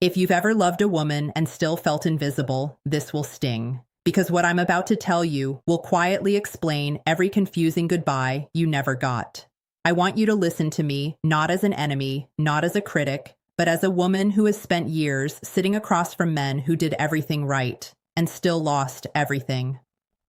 If you've ever loved a woman and still felt invisible, this will sting. Because what I'm about to tell you will quietly explain every confusing goodbye you never got. I want you to listen to me, not as an enemy, not as a critic, but as a woman who has spent years sitting across from men who did everything right and still lost everything.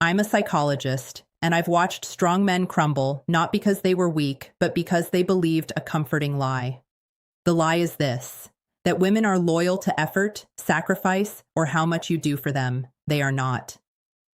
I'm a psychologist, and I've watched strong men crumble not because they were weak, but because they believed a comforting lie. The lie is this: that women are loyal to effort, sacrifice, or how much you do for them. They are not.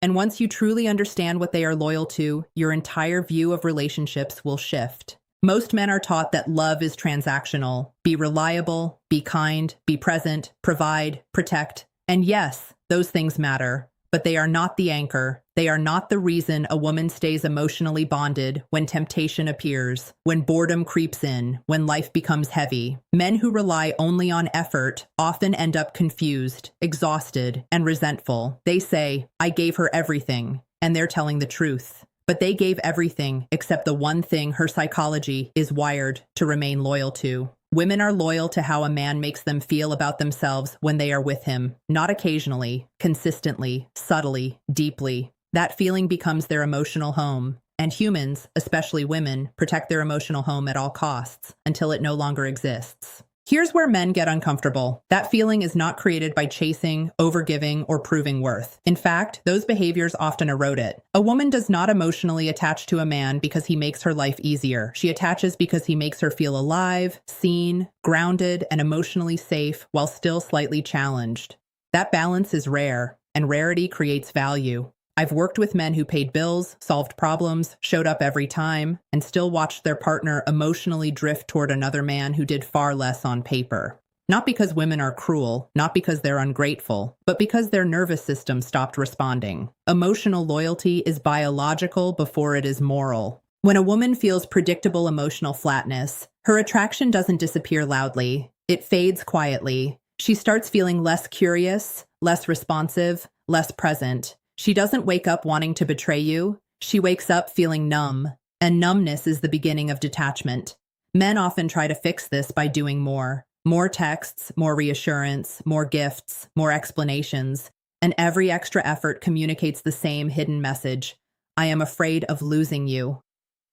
And once you truly understand what they are loyal to, your entire view of relationships will shift. Most men are taught that love is transactional. Be reliable, be kind, be present, provide, protect. And yes, those things matter, but they are not the anchor. They are not the reason a woman stays emotionally bonded when temptation appears, when boredom creeps in, when life becomes heavy. Men who rely only on effort often end up confused, exhausted, and resentful. They say, "I gave her everything," and they're telling the truth. But they gave everything except the one thing her psychology is wired to remain loyal to. Women are loyal to how a man makes them feel about themselves when they are with him, not occasionally, consistently, subtly, deeply. That feeling becomes their emotional home, and humans, especially women, protect their emotional home at all costs until it no longer exists. Here's where men get uncomfortable. That feeling is not created by chasing, overgiving, or proving worth. In fact, those behaviors often erode it. A woman does not emotionally attach to a man because he makes her life easier. She attaches because he makes her feel alive, seen, grounded, and emotionally safe while still slightly challenged. That balance is rare, and rarity creates value. I've worked with men who paid bills, solved problems, showed up every time, and still watched their partner emotionally drift toward another man who did far less on paper. Not because women are cruel, not because they're ungrateful, but because their nervous system stopped responding. Emotional loyalty is biological before it is moral. When a woman feels predictable emotional flatness, her attraction doesn't disappear loudly. It fades quietly. She starts feeling less curious, less responsive, less present. She doesn't wake up wanting to betray you. She wakes up feeling numb, and numbness is the beginning of detachment. Men often try to fix this by doing more. More texts, more reassurance, more gifts, more explanations, and every extra effort communicates the same hidden message: I am afraid of losing you.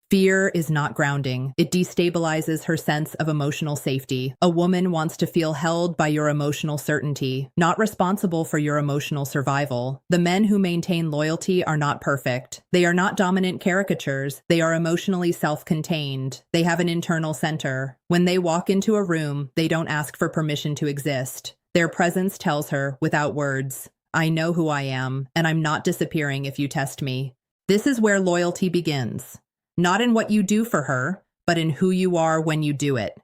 Fear is not grounding. It destabilizes her sense of emotional safety. A woman wants to feel held by your emotional certainty, not responsible for your emotional survival. The men who maintain loyalty are not perfect. They are not dominant caricatures. They are emotionally self-contained. They have an internal center. When they walk into a room, they don't ask for permission to exist. Their presence tells her, without words, I know who I am, and I'm not disappearing if you test me. This is where loyalty begins. Not in what you do for her, but in who you are when you do it.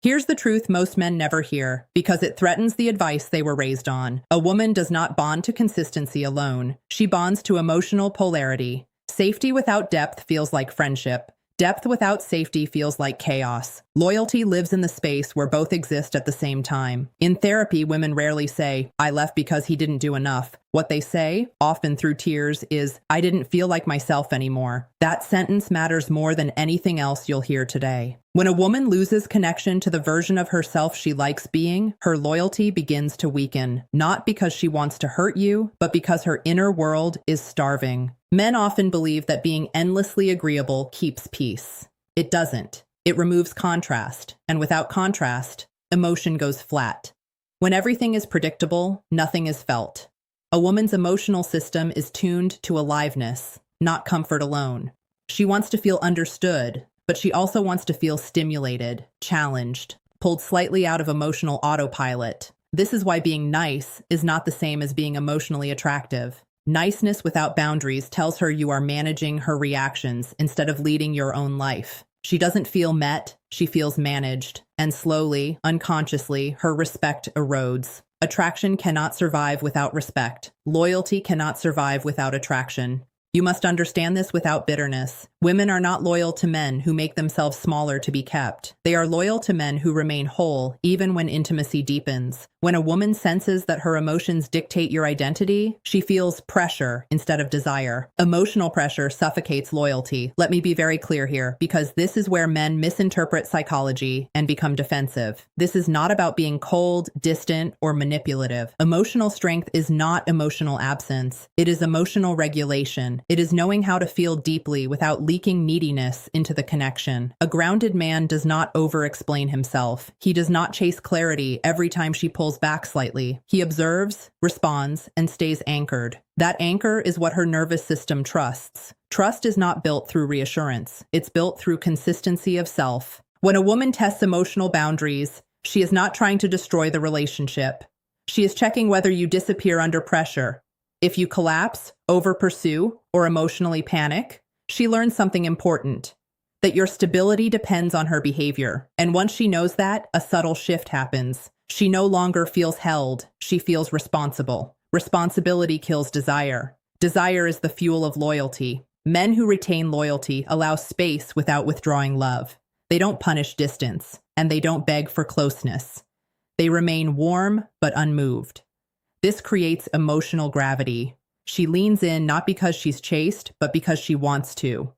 Here's the truth most men never hear, because it threatens the advice they were raised on. A woman does not bond to consistency alone. She bonds to emotional polarity. Safety without depth feels like friendship. Depth without safety feels like chaos. Loyalty lives in the space where both exist at the same time. In therapy, women rarely say, I left because he didn't do enough. What they say, often through tears, is, I didn't feel like myself anymore. That sentence matters more than anything else you'll hear today. When a woman loses connection to the version of herself she likes being, her loyalty begins to weaken. Not because she wants to hurt you, but because her inner world is starving. Men often believe that being endlessly agreeable keeps peace. It doesn't. It removes contrast, and without contrast, emotion goes flat. When everything is predictable, nothing is felt. A woman's emotional system is tuned to aliveness, not comfort alone. She wants to feel understood, but she also wants to feel stimulated, challenged, pulled slightly out of emotional autopilot. This is why being nice is not the same as being emotionally attractive. Niceness without boundaries tells her you are managing her reactions instead of leading your own life. She doesn't feel met, she feels managed, and slowly, unconsciously, her respect erodes. Attraction cannot survive without respect. Loyalty cannot survive without attraction. You must understand this without bitterness. Women are not loyal to men who make themselves smaller to be kept. They are loyal to men who remain whole, even when intimacy deepens. When a woman senses that her emotions dictate your identity, she feels pressure instead of desire. Emotional pressure suffocates loyalty. Let me be very clear here, because this is where men misinterpret psychology and become defensive. This is not about being cold, distant, or manipulative. Emotional strength is not emotional absence. It is emotional regulation. It is knowing how to feel deeply without leaking neediness into the connection. A grounded man does not over-explain himself. He does not chase clarity every time she pulls back slightly. He observes, responds, and stays anchored. That anchor is what her nervous system trusts. Trust is not built through reassurance. It's built through consistency of self. When a woman tests emotional boundaries, she is not trying to destroy the relationship. She is checking whether you disappear under pressure. If you collapse, over-pursue, or emotionally panic, she learns something important, that your stability depends on her behavior. And once she knows that, a subtle shift happens. She no longer feels held, she feels responsible. Responsibility kills desire. Desire is the fuel of loyalty. Men who retain loyalty allow space without withdrawing love. They don't punish distance, and they don't beg for closeness. They remain warm but unmoved. This creates emotional gravity. She leans in not because she's chased, but because she wants to.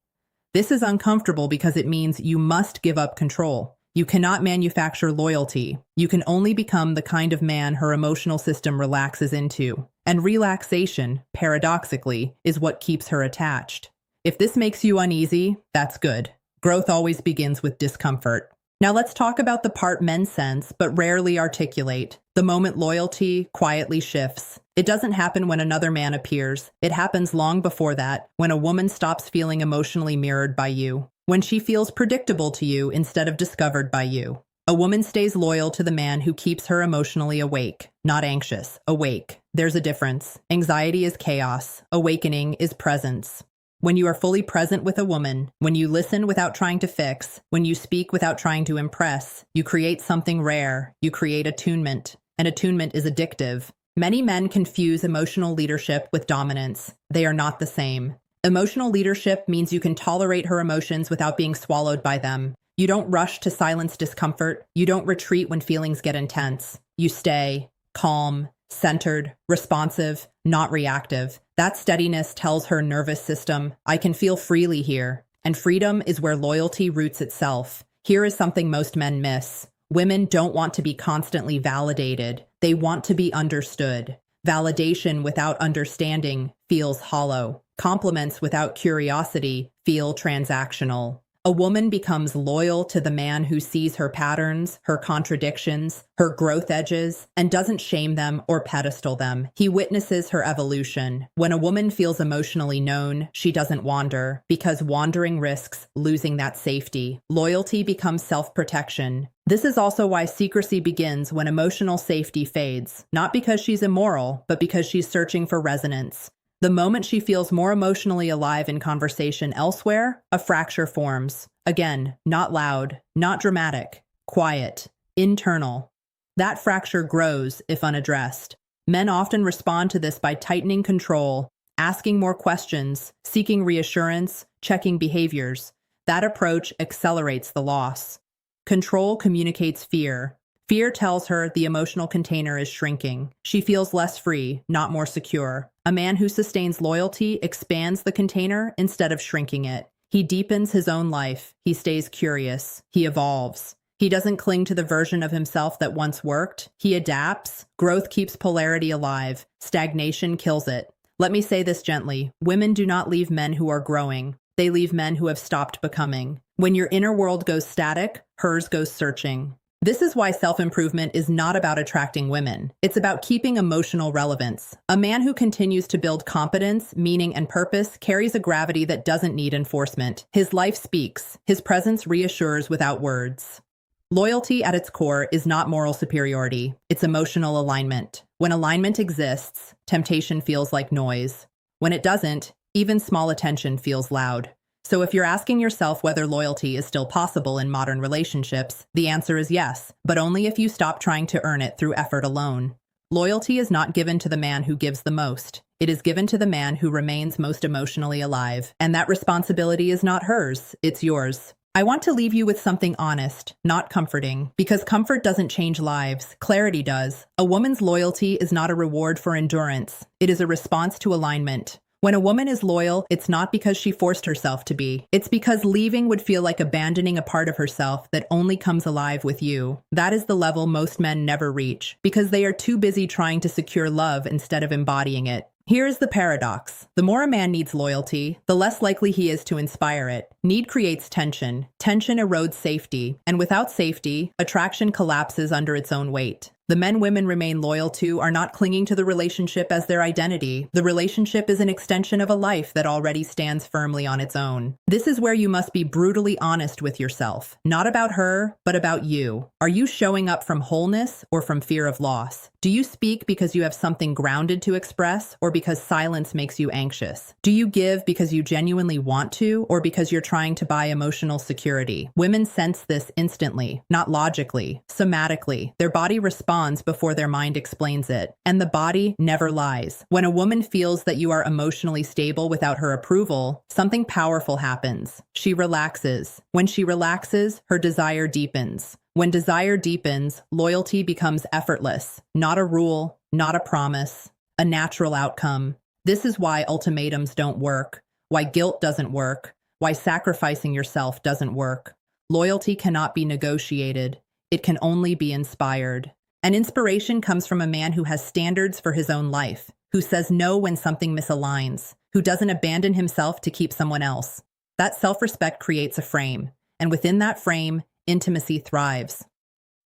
This is uncomfortable because it means you must give up control. You cannot manufacture loyalty. You can only become the kind of man her emotional system relaxes into. And relaxation, paradoxically, is what keeps her attached. If this makes you uneasy, that's good. Growth always begins with discomfort. Now let's talk about the part men sense but rarely articulate. The moment loyalty quietly shifts. It doesn't happen when another man appears. It happens long before that, when a woman stops feeling emotionally mirrored by you. When she feels predictable to you instead of discovered by you. A woman stays loyal to the man who keeps her emotionally awake, not anxious, awake. There's a difference. Anxiety is chaos. Awakening is presence. When you are fully present with a woman, when you listen without trying to fix, when you speak without trying to impress, you create something rare. You create attunement. And attunement is addictive. Many men confuse emotional leadership with dominance. They are not the same. Emotional leadership means you can tolerate her emotions without being swallowed by them. You don't rush to silence discomfort. You don't retreat when feelings get intense. You stay calm, centered, responsive, not reactive. That steadiness tells her nervous system, I can feel freely here. And freedom is where loyalty roots itself. Here is something most men miss. Women don't want to be constantly validated. They want to be understood. Validation without understanding feels hollow. Compliments without curiosity feel transactional. A woman becomes loyal to the man who sees her patterns, her contradictions, her growth edges, and doesn't shame them or pedestal them. He witnesses her evolution. When a woman feels emotionally known, she doesn't wander, because wandering risks losing that safety. Loyalty becomes self-protection. This is also why secrecy begins when emotional safety fades, not because she's immoral, but because she's searching for resonance. The moment she feels more emotionally alive in conversation elsewhere, a fracture forms. Again, not loud, not dramatic, quiet, internal. That fracture grows if unaddressed. Men often respond to this by tightening control, asking more questions, seeking reassurance, checking behaviors. That approach accelerates the loss. Control communicates fear. Fear tells her the emotional container is shrinking. She feels less free, not more secure. A man who sustains loyalty expands the container instead of shrinking it. He deepens his own life. He stays curious. He evolves. He doesn't cling to the version of himself that once worked. He adapts. Growth keeps polarity alive. Stagnation kills it. Let me say this gently. Women do not leave men who are growing. They leave men who have stopped becoming. When your inner world goes static, hers goes searching. This is why self-improvement is not about attracting women. It's about keeping emotional relevance. A man who continues to build competence, meaning, and purpose carries a gravity that doesn't need enforcement. His life speaks. His presence reassures without words. Loyalty at its core is not moral superiority. It's emotional alignment. When alignment exists, temptation feels like noise. When it doesn't, even small attention feels loud. So if you're asking yourself whether loyalty is still possible in modern relationships, the answer is yes, but only if you stop trying to earn it through effort alone. Loyalty is not given to the man who gives the most. It is given to the man who remains most emotionally alive. And that responsibility is not hers, it's yours. I want to leave you with something honest, not comforting, because comfort doesn't change lives, clarity does. A woman's loyalty is not a reward for endurance. It is a response to alignment. When a woman is loyal, it's not because she forced herself to be. It's because leaving would feel like abandoning a part of herself that only comes alive with you. That is the level most men never reach, because they are too busy trying to secure love instead of embodying it. Here is the paradox. The more a man needs loyalty, the less likely he is to inspire it. Need creates tension. Tension erodes safety. And without safety, attraction collapses under its own weight. The men women remain loyal to are not clinging to the relationship as their identity. The relationship is an extension of a life that already stands firmly on its own. This is where you must be brutally honest with yourself. Not about her, but about you. Are you showing up from wholeness or from fear of loss? Do you speak because you have something grounded to express or because silence makes you anxious? Do you give because you genuinely want to or because you're trying to buy emotional security? Women sense this instantly, not logically, somatically. Their body responds before their mind explains it. And the body never lies. When a woman feels that you are emotionally stable without her approval, something powerful happens. She relaxes. When she relaxes, her desire deepens. When desire deepens, loyalty becomes effortless. Not a rule, not a promise, a natural outcome. This is why ultimatums don't work, why guilt doesn't work, why sacrificing yourself doesn't work. Loyalty cannot be negotiated. It can only be inspired. And inspiration comes from a man who has standards for his own life, who says no when something misaligns, who doesn't abandon himself to keep someone else. That self-respect creates a frame, and within that frame, intimacy thrives.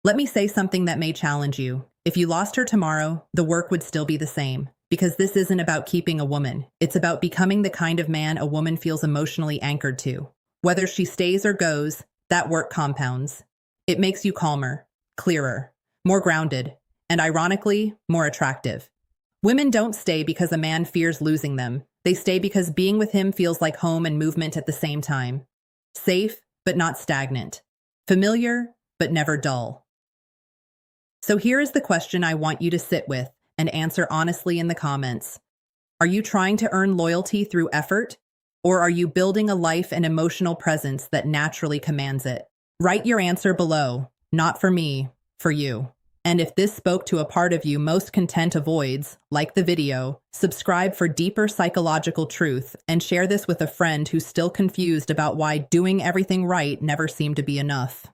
Let me say something that may challenge you. If you lost her tomorrow, the work would still be the same, because this isn't about keeping a woman. It's about becoming the kind of man a woman feels emotionally anchored to. Whether she stays or goes, that work compounds. It makes you calmer, clearer, more grounded, and ironically, more attractive. Women don't stay because a man fears losing them. They stay because being with him feels like home and movement at the same time. Safe, but not stagnant. Familiar, but never dull. So here is the question I want you to sit with and answer honestly in the comments. Are you trying to earn loyalty through effort? Or are you building a life and emotional presence that naturally commands it? Write your answer below. Not for me, for you. And if this spoke to a part of you most content avoids, like the video, subscribe for deeper psychological truth and share this with a friend who's still confused about why doing everything right never seemed to be enough.